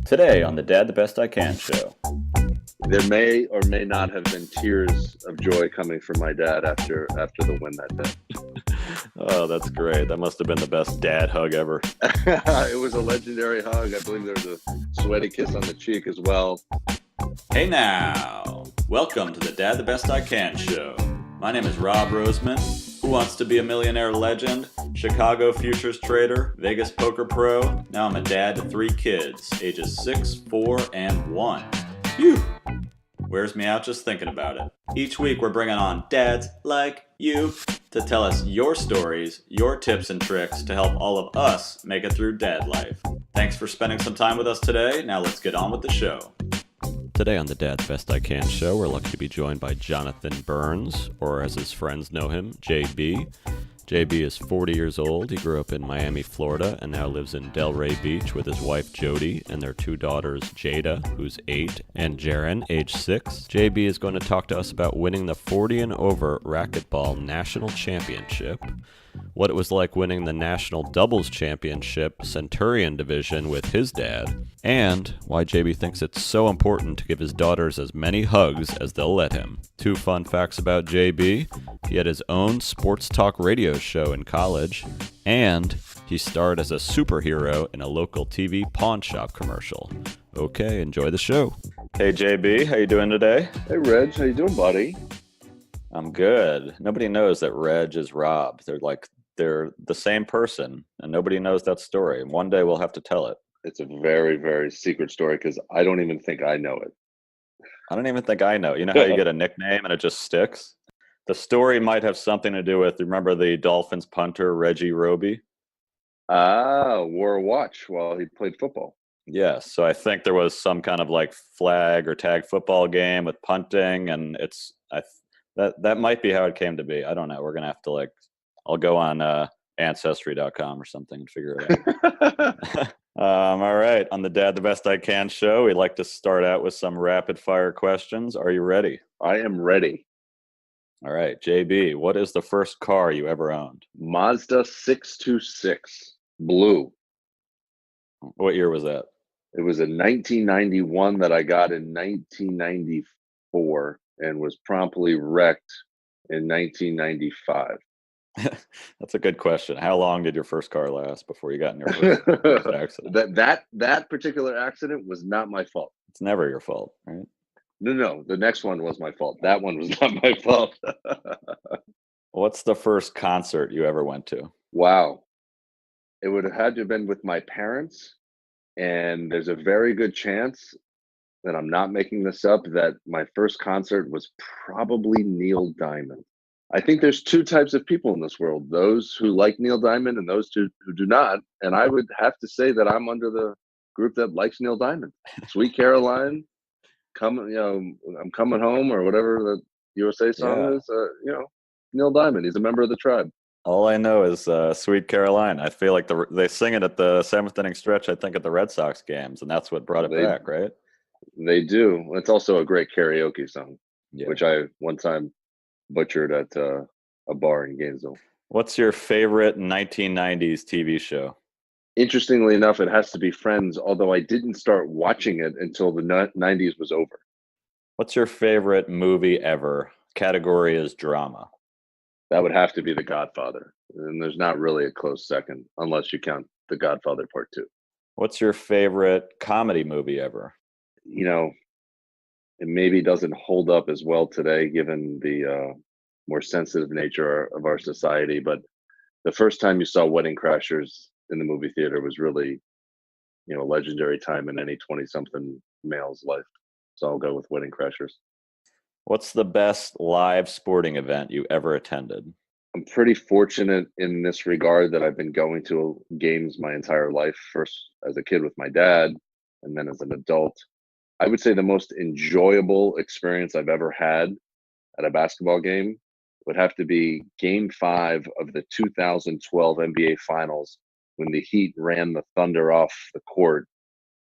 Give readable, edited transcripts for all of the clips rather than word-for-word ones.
Today on the Dad the Best I Can show. There may or may not have been tears of joy coming from my dad after the win that day. Oh, that's great. That must have been the best dad hug ever. It was a legendary hug. I believe there was a sweaty kiss on the cheek as well. Hey now, welcome to the Dad the Best I Can show. My name is Rob Roseman. Who wants to be a millionaire legend? Chicago futures trader, Vegas poker pro. Now I'm a dad to 3 kids, ages 6, 4, and 1. Phew! Wears me out just thinking about it. Each week we're bringing on dads like you to tell us your stories, your tips and tricks to help all of us make it through dad life. Thanks for spending some time with us today. Now let's get on with the show. Today on the Dad Best I Can show, we're lucky to be joined by Jonathan Burns, or as his friends know him, JB. JB is 40 years old. He grew up in Miami, Florida, and now lives in Delray Beach with his wife, Jodi, and their 2 daughters, Jada, who's 8, and Jaryn, age 6. JB is going to talk to us about winning the 40 and over Racquetball National Championship, what it was like winning the National Doubles Championship Centurion division with his dad, and why JB thinks it's so important to give his daughters as many hugs as they'll let him. 2 fun facts about JB. He had his own sports talk radio show in college, and he starred as a superhero in a local TV pawn shop commercial. Okay, enjoy the show. Hey JB, how you doing today? Hey Reg, how you doing, buddy? I'm good. Nobody knows that Reg is Rob. They're the same person, and nobody knows that story. And one day we'll have to tell it. It's a very, very secret story because I don't even think I know it. I don't even think I know. You know how you get a nickname and it just sticks? The story might have something to do with, remember the Dolphins punter, Reggie Roby? Wore a watch while he played football. Yes. So I think there was some kind of like flag or tag football game with punting, and that might be how it came to be. I don't know. We're going to have to I'll go on Ancestry.com or something and figure it out. All right. On the Dad the Best I Can show, we like to start out with some rapid fire questions. Are you ready? I am ready. All right. JB, what is the first car you ever owned? Mazda 626, blue. What year was that? It was a 1991 that I got in 1994 and was promptly wrecked in 1995. That's a good question. How long did your first car last before you got in your first accident? That particular accident was not my fault. It's never your fault, right? No. The next one was my fault. That one was not my fault. What's the first concert you ever went to? Wow. It would have had to have been with my parents. And there's a very good chance that I'm not making this up, that my first concert was probably Neil Diamond. I think there's 2 types of people in this world, those who like Neil Diamond and those who do not. And I would have to say that I'm under the group that likes Neil Diamond. Sweet Caroline, I'm coming home, or whatever the USA song is, Neil Diamond, he's a member of the tribe. All I know is Sweet Caroline. I feel like they sing it at the 7th inning stretch, I think, at the Red Sox games, and that's what brought it back, right? They do. It's also a great karaoke song, which I one time butchered at a bar in Gainesville. What's your favorite 1990s TV show? Interestingly enough, it has to be Friends, although I didn't start watching it until the 90s was over. What's your favorite movie ever? Category is drama. That would have to be The Godfather. And there's not really a close second, unless you count The Godfather Part 2. What's your favorite comedy movie ever? It maybe doesn't hold up as well today, given the more sensitive nature of our society. But the first time you saw Wedding Crashers in the movie theater was really, a legendary time in any 20-something male's life. So I'll go with Wedding Crashers. What's the best live sporting event you ever attended? I'm pretty fortunate in this regard that I've been going to games my entire life, first as a kid with my dad, and then as an adult. I would say the most enjoyable experience I've ever had at a basketball game would have to be Game 5 of the 2012 NBA Finals, when the Heat ran the Thunder off the court,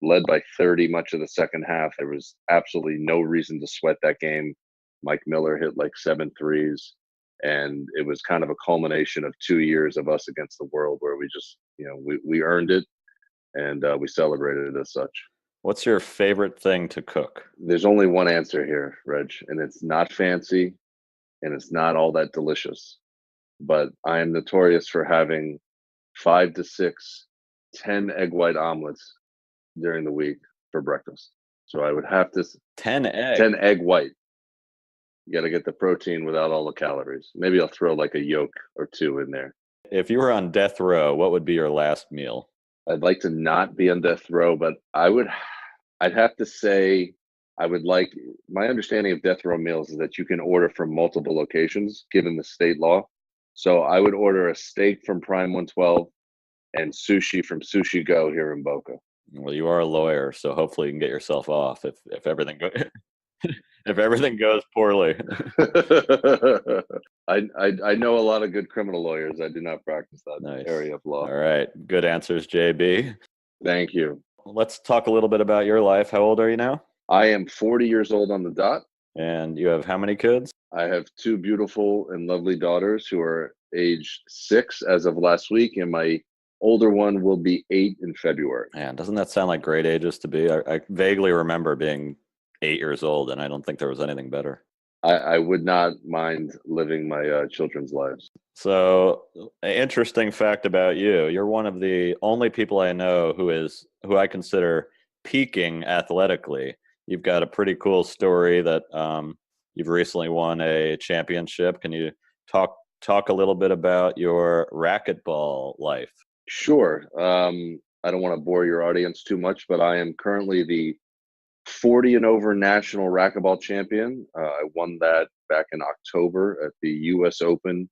led by 30 much of the second half. There was absolutely no reason to sweat that game. Mike Miller hit like 7 threes, and it was kind of a culmination of 2 years of us against the world, where we just, we earned it, and we celebrated it as such. What's your favorite thing to cook? There's only one answer here, Reg, and it's not fancy and it's not all that delicious. But I am notorious for having 5 to 6, 10 egg white omelets during the week for breakfast. So I would have to 10 eggs. 10 egg white. You got to get the protein without all the calories. Maybe I'll throw like a yolk or two in there. If you were on death row, what would be your last meal? I'd like to not be on death row, but I'd have to say I would like my understanding of death row meals is that you can order from multiple locations given the state law. So I would order a steak from Prime 112 and sushi from Sushi Go here in Boca. Well, you are a lawyer, so hopefully you can get yourself off if everything if everything goes poorly. I know a lot of good criminal lawyers. I do not practice that Nice. area of law. All right. Good answers, JB. Thank you. Let's talk a little bit about your life. How old are you now? I am 40 years old on the dot. And you have how many kids? I have 2 beautiful and lovely daughters who are age 6 as of last week, and my older one will be 8 in February. Man, doesn't that sound like great ages to be? I vaguely remember being 8 years old, and I don't think there was anything better. I would not mind living my children's lives. So, an interesting fact about you: you're one of the only people I know who I consider peaking athletically. You've got a pretty cool story that you've recently won a championship. Can you talk a little bit about your racquetball life? Sure. I don't want to bore your audience too much, but I am currently the 40 and over National Racquetball Champion. I won that back in October at the U.S. Open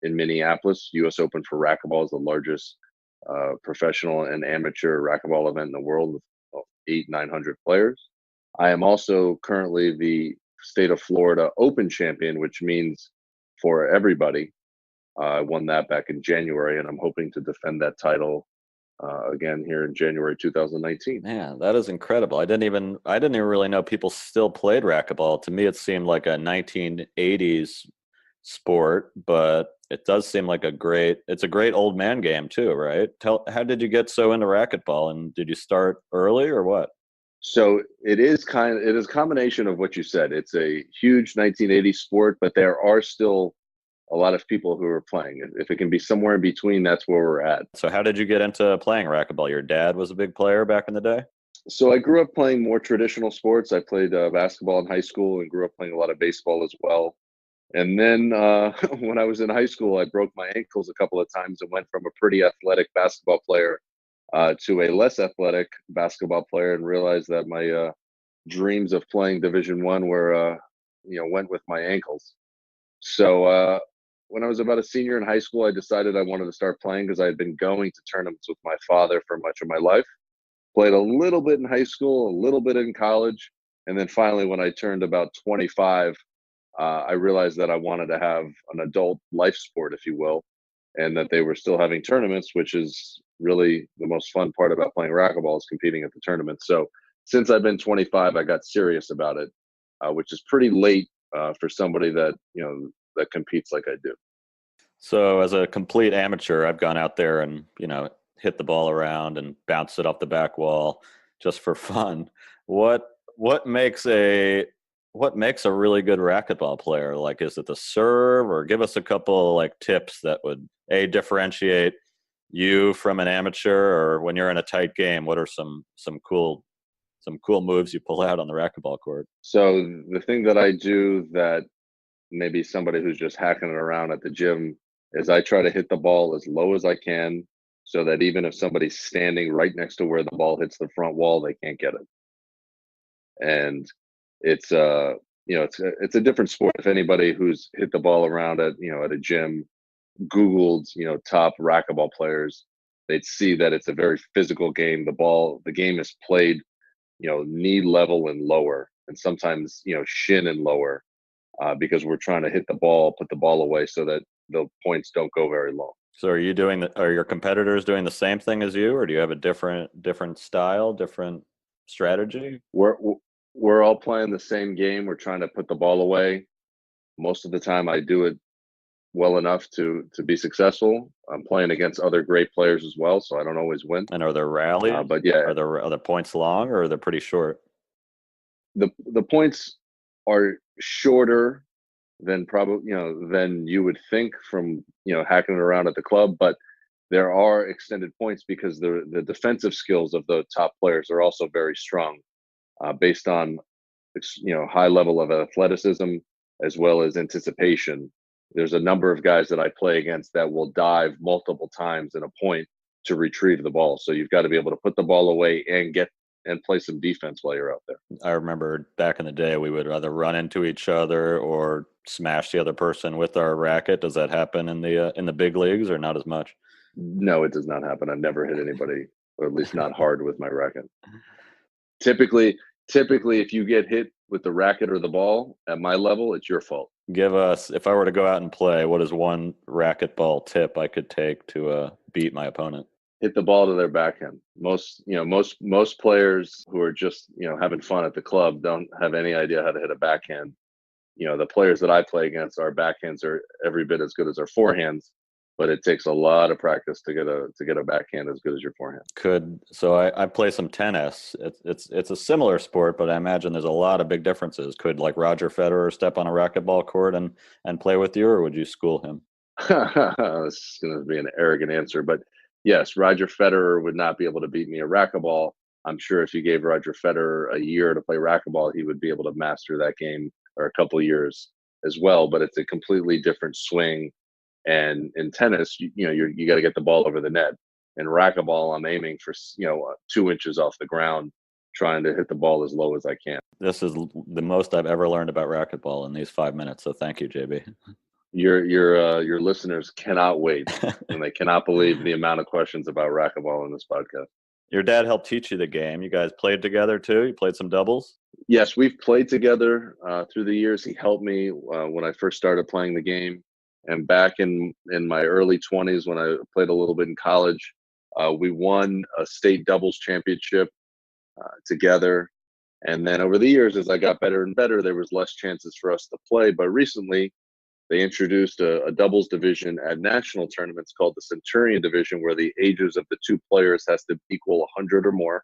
in Minneapolis. U.S. Open for racquetball is the largest professional and amateur racquetball event in the world with 900 players. I am also currently the state of Florida Open champion, which means for everybody. I won that back in January, and I'm hoping to defend that title again here in January 2019. Man, that is incredible. I didn't even really know people still played racquetball. To me, it seemed like a 1980s sport, but it does seem like it's a great old man game too, right? How did you get so into racquetball, and did you start early or what? So it is a combination of what you said. It's a huge 1980s sport, but there are still a lot of people who are playing. If it can be somewhere in between, that's where we're at. So how did you get into playing racquetball? Your dad was a big player back in the day? So I grew up playing more traditional sports. I played basketball in high school and grew up playing a lot of baseball as well. And then when I was in high school, I broke my ankles a couple of times and went from a pretty athletic basketball player to a less athletic basketball player, and realized that my dreams of playing Division I were, went with my ankles. So when I was about a senior in high school, I decided I wanted to start playing because I had been going to tournaments with my father for much of my life. Played a little bit in high school, a little bit in college, and then finally, when I turned about 25, I realized that I wanted to have an adult life sport, if you will, and that they were still having tournaments, which is really the most fun part about playing racquetball is competing at the tournament. So since I've been 25, I got serious about it, which is pretty late for somebody that that competes like I do. So as a complete amateur, I've gone out there and hit the ball around and bounced it off the back wall just for fun. What makes a really good racquetball player? Like, is it the serve, or give us a couple like tips that would differentiate you from an amateur, or when you're in a tight game, what are some cool moves you pull out on the racquetball court? So the thing that I do that maybe somebody who's just hacking it around at the gym is I try to hit the ball as low as I can so that even if somebody's standing right next to where the ball hits the front wall, they can't get it. And it's it's a different sport. If anybody who's hit the ball around at at a gym googled top racquetball players, they'd see that it's a very physical game. The game is played knee level and lower, and sometimes shin and lower, because we're trying to hit the ball, put the ball away so that the points don't go very long. So are your competitors doing the same thing as you, or do you have a different style, different strategy? We're all playing the same game. We're trying to put the ball away. Most of the time I do it well enough to be successful. I'm playing against other great players as well, so I don't always win. And are there rallies? But yeah, Are the points long or are they pretty short? the points are shorter than probably than you would think from hacking it around at the club, but there are extended points because the defensive skills of the top players are also very strong, based on high level of athleticism as well as anticipation. There's a number of guys that I play against that will dive multiple times in a point to retrieve the ball. So you've got to be able to put the ball away and get and play some defense while you're out there. I remember back in the day, we would either run into each other or smash the other person with our racket. Does that happen in the big leagues or not as much? No, it does not happen. I've never hit anybody, or at least not hard with my racket. Typically, if you get hit with the racket or the ball at my level, it's your fault. Give us, if I were to go out and play, what is one racquetball tip I could take to beat my opponent? Hit the ball to their backhand. Most players who are just having fun at the club don't have any idea how to hit a backhand. The players that I play against, our backhands are every bit as good as our forehands, but it takes a lot of practice to get a backhand as good as your forehand. I play some tennis. It's a similar sport, but I imagine there's a lot of big differences. Could like Roger Federer step on a racquetball court and play with you, or would you school him? This is going to be an arrogant answer, but yes, Roger Federer would not be able to beat me at racquetball. I'm sure if you gave Roger Federer a year to play racquetball, he would be able to master that game, or a couple of years as well. But it's a completely different swing. And in tennis, you got to get the ball over the net. In racquetball, I'm aiming for 2 inches off the ground, trying to hit the ball as low as I can. This is the most I've ever learned about racquetball in these 5 minutes. So thank you, JB. Your listeners cannot wait, and they cannot believe the amount of questions about racquetball in this podcast. Your dad helped teach you the game. You guys played together too? You played some doubles? Yes, we've played together through the years. He helped me when I first started playing the game. And back in my early 20s, when I played a little bit in college, we won a state doubles championship together. And then over the years, as I got better and better, there was less chances for us to play. But recently, they introduced a doubles division at national tournaments called the Centurion division, where the ages of the two players has to equal 100 or more.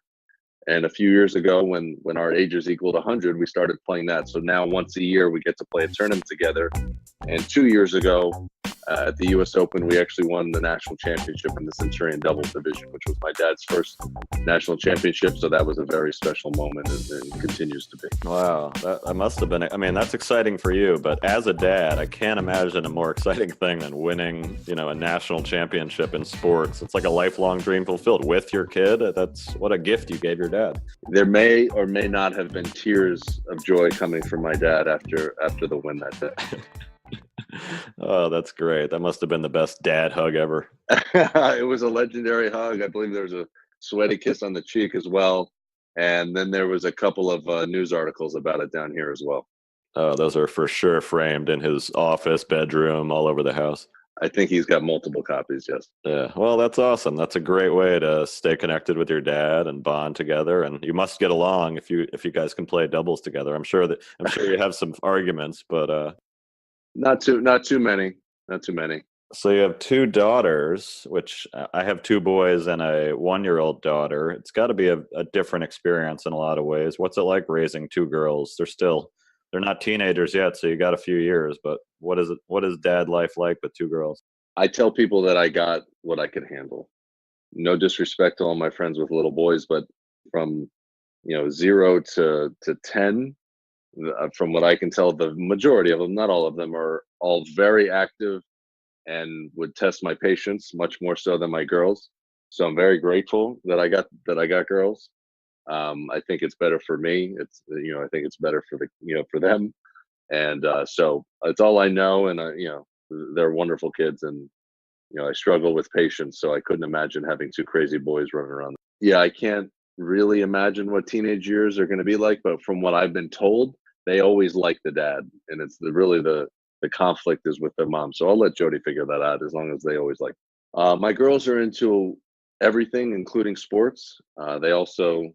And a few years ago, when our ages equaled 100, we started playing that. So now once a year, we get to play a tournament together. And 2 years ago, at the U.S. Open, we actually won the national championship in the Centurion doubles division, which was my dad's first national championship. So that was a very special moment, and continues to be. Wow, that must have been. I mean, that's exciting for you. But as a dad, I can't imagine a more exciting thing than winning, a national championship in sports. It's like a lifelong dream fulfilled with your kid. That's what a gift you gave your dad. There may or may not have been tears of joy coming from my dad after the win that day. Oh, that's great. That must have been the best dad hug ever. It was a legendary hug. I believe there was a sweaty kiss on the cheek as well. And then there was a couple of news articles about it down here as well. Oh, those are for sure framed in his office, bedroom, all over the house. I think he's got multiple copies, yes. Yeah, well, that's awesome. That's a great way to stay connected with your dad and bond together. And you must get along if you guys can play doubles together. I'm sure you have some arguments, but not too many. So you have two daughters, which I have two boys and a 1-year-old daughter. It's got to be a different experience in a lot of ways. What's it like raising two girls? They're not teenagers yet, so you got a few years, but what is dad life like with two girls? I tell people that I got what I could handle. No disrespect to all my friends with little boys, but from 0 to 10, from what I can tell, the majority of them, not all of them, are all very active and would test my patience much more so than my girls. So I'm very grateful that I got girls. I think it's better for me. I think it's better for for them. And so it's all I know. And they're wonderful kids, and I struggle with patience, so I couldn't imagine having two crazy boys running around. Yeah, I can't really imagine what teenage years are going to be like, but from what I've been told, they always like the dad, and it's really the conflict is with their mom. So I'll let Jodi figure that out, as long as they always like. My girls are into everything, including sports. They also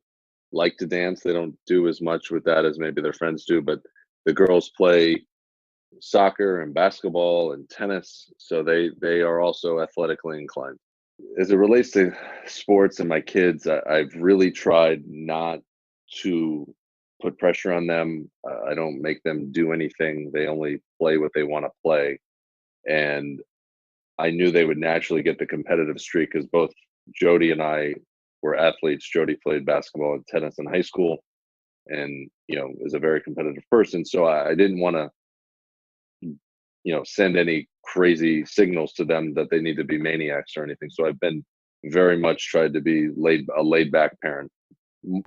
like to dance. They don't do as much with that as maybe their friends do, but the girls play soccer and basketball and tennis, so they are also athletically inclined. As it relates to sports and my kids, I've really tried not to put pressure on them. I don't make them do anything. They only play what they want to play. And I knew they would naturally get the competitive streak because both Jodi and I were athletes. Jodi played basketball and tennis in high school and, is a very competitive person. So I didn't want to, send any crazy signals to them that they need to be maniacs or anything. So I've been very much tried to be a laid back parent,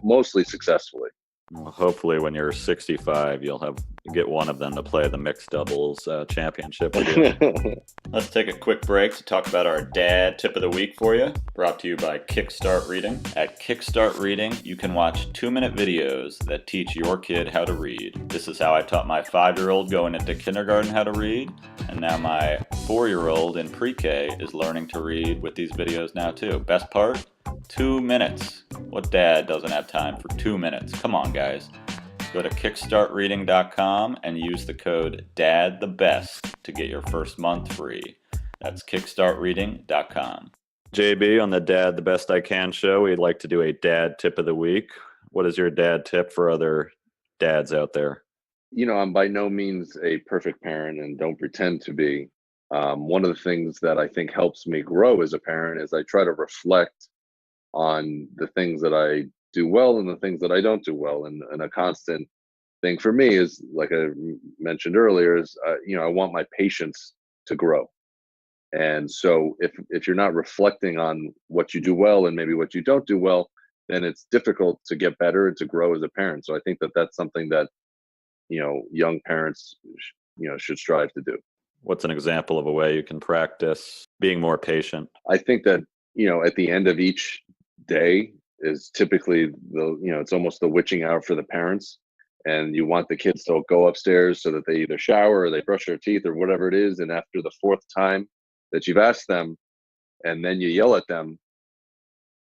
mostly successfully. Well, hopefully, when you're 65, you'll get one of them to play the mixed doubles championship with you. Let's take a quick break to talk about our dad tip of the week for you. Brought to you by Kickstart Reading. At Kickstart Reading, you can watch 2-minute videos that teach your kid how to read. This is how I taught my 5-year-old going into kindergarten how to read, and now my 4-year-old in pre-K is learning to read with these videos now too. Best part? 2 minutes. What dad doesn't have time for 2 minutes? Come on, guys. Go to kickstartreading.com and use the code DADTHEBEST to get your first month free. That's kickstartreading.com. JB, on the Dad the Best I Can show, we'd like to do a dad tip of the week. What is your dad tip for other dads out there? I'm by no means a perfect parent and don't pretend to be. One of the things that I think helps me grow as a parent is I try to reflect on the things that I do well and the things that I don't do well. And a constant thing for me is, like I mentioned earlier, is, I want my patience to grow. And so if you're not reflecting on what you do well and maybe what you don't do well, then it's difficult to get better and to grow as a parent. So I think that that's something that, young parents, should strive to do. What's an example of a way you can practice being more patient? I think that, at the end of each day is typically it's almost the witching hour for the parents. And you want the kids to go upstairs so that they either shower or they brush their teeth or whatever it is. And after the 4th time that you've asked them and then you yell at them,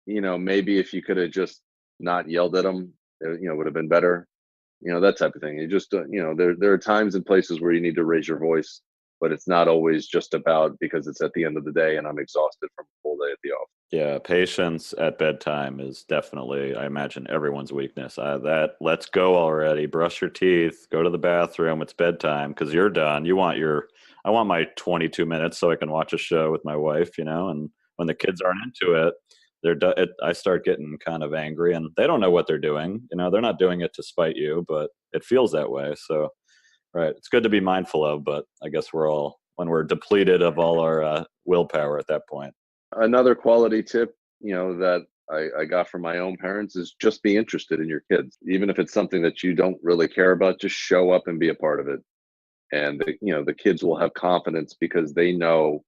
maybe if you could have just not yelled at them, would have been better. That type of thing. You just, there are times and places where you need to raise your voice, but it's not always just about because it's at the end of the day and I'm exhausted from a full day at the office. Yeah, patience at bedtime is definitely, I imagine, everyone's weakness. Let's go already. Brush your teeth. Go to the bathroom. It's bedtime because you're done. I want my 22 minutes so I can watch a show with my wife, and when the kids aren't into it, I start getting kind of angry, and they don't know what they're doing. They're not doing it to spite you, but it feels that way. So, right, it's good to be mindful of, but I guess when we're depleted of all our willpower at that point. Another quality tip, that I got from my own parents is just be interested in your kids. Even if it's something that you don't really care about, just show up and be a part of it. And the kids will have confidence because they know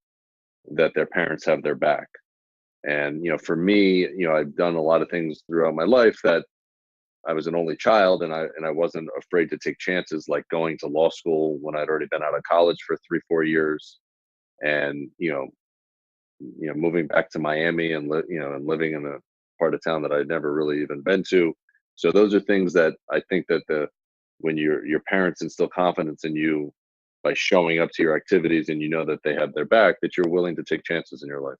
that their parents have their back. And for me, I've done a lot of things throughout my life that I was an only child, and I wasn't afraid to take chances, like going to law school when I'd already been out of college for 3-4 years, and moving back to Miami and and living in a part of town that I'd never really even been to. So those are things that I think that when your parents instill confidence in you by showing up to your activities and that they have their back, that you're willing to take chances in your life.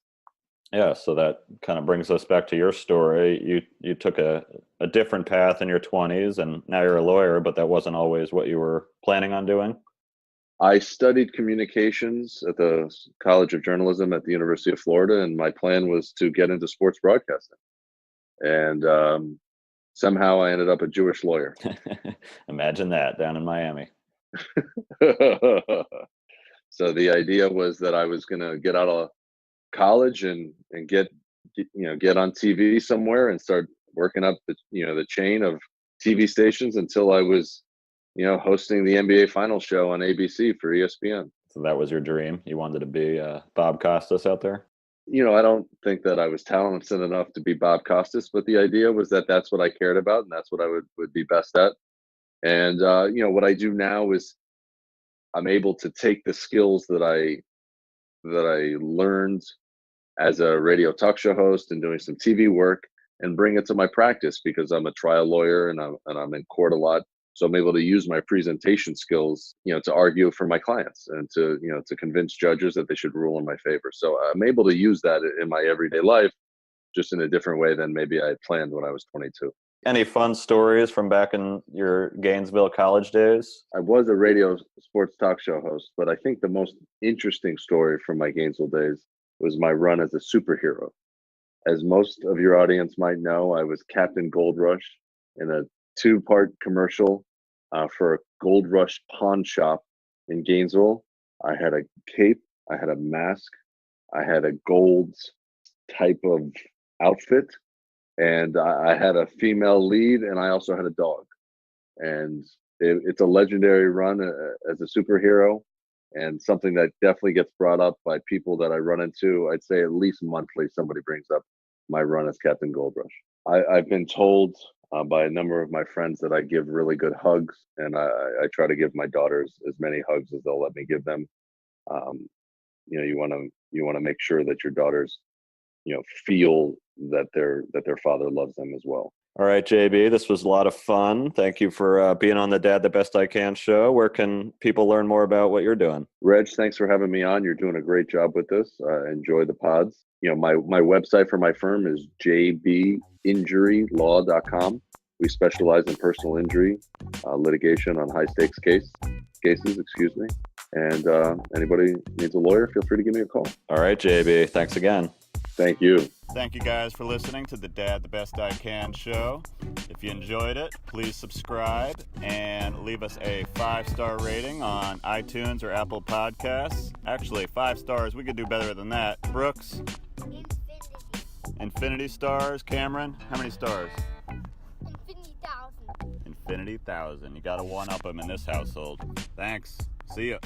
Yeah, so that kind of brings us back to your story. You took a different path in your 20s, and now you're a lawyer, but that wasn't always what you were planning on doing? I studied communications at the College of Journalism at the University of Florida, and my plan was to get into sports broadcasting. And somehow I ended up a Jewish lawyer. Imagine that, down in Miami. So the idea was that I was going to get out of college and get on TV somewhere and start working up the chain of TV stations until I was hosting the NBA Finals show on ABC for ESPN. So that was your dream. You wanted to be Bob Costas out there? I don't think that I was talented enough to be Bob Costas, but the idea was that that's what I cared about and that's what I would be best at. And what I do now is I'm able to take the skills that I learned as a radio talk show host and doing some TV work and bring it to my practice because I'm a trial lawyer and I'm in court a lot. So I'm able to use my presentation skills, to argue for my clients and to convince judges that they should rule in my favor. So I'm able to use that in my everyday life, just in a different way than maybe I had planned when I was 22. Any fun stories from back in your Gainesville college days? I was a radio sports talk show host, but I think the most interesting story from my Gainesville days was my run as a superhero. As most of your audience might know, I was Captain Gold Rush in a 2-part commercial for a Gold Rush pawn shop in Gainesville. I had a cape, I had a mask, I had a gold type of outfit, and I had a female lead, and I also had a dog. And it's a legendary run as a superhero, and something that definitely gets brought up by people that I run into. I'd say at least monthly, somebody brings up my run as Captain Gold Rush. I've been told by a number of my friends that I give really good hugs, and I try to give my daughters as many hugs as they'll let me give them. You want to make sure that your daughters, feel that their father loves them as well. All right, JB, this was a lot of fun. Thank you for being on the Dad the Best I Can show. Where can people learn more about what you're doing? Reg, thanks for having me on. You're doing a great job with this. Enjoy the pods. My website for my firm is jbinjurylaw.com. We specialize in personal injury litigation on high stakes cases. And anybody needs a lawyer, feel free to give me a call. All right, JB, thanks again. Thank you. Thank you guys for listening to the Dad the Best I Can show. If you enjoyed it, please subscribe and leave us a 5-star rating on iTunes or Apple Podcasts. Actually, 5 stars, we could do better than that. Brooks? Infinity stars. Cameron, how many stars? Infinity 1,000. You gotta one-up them in this household. Thanks. See ya.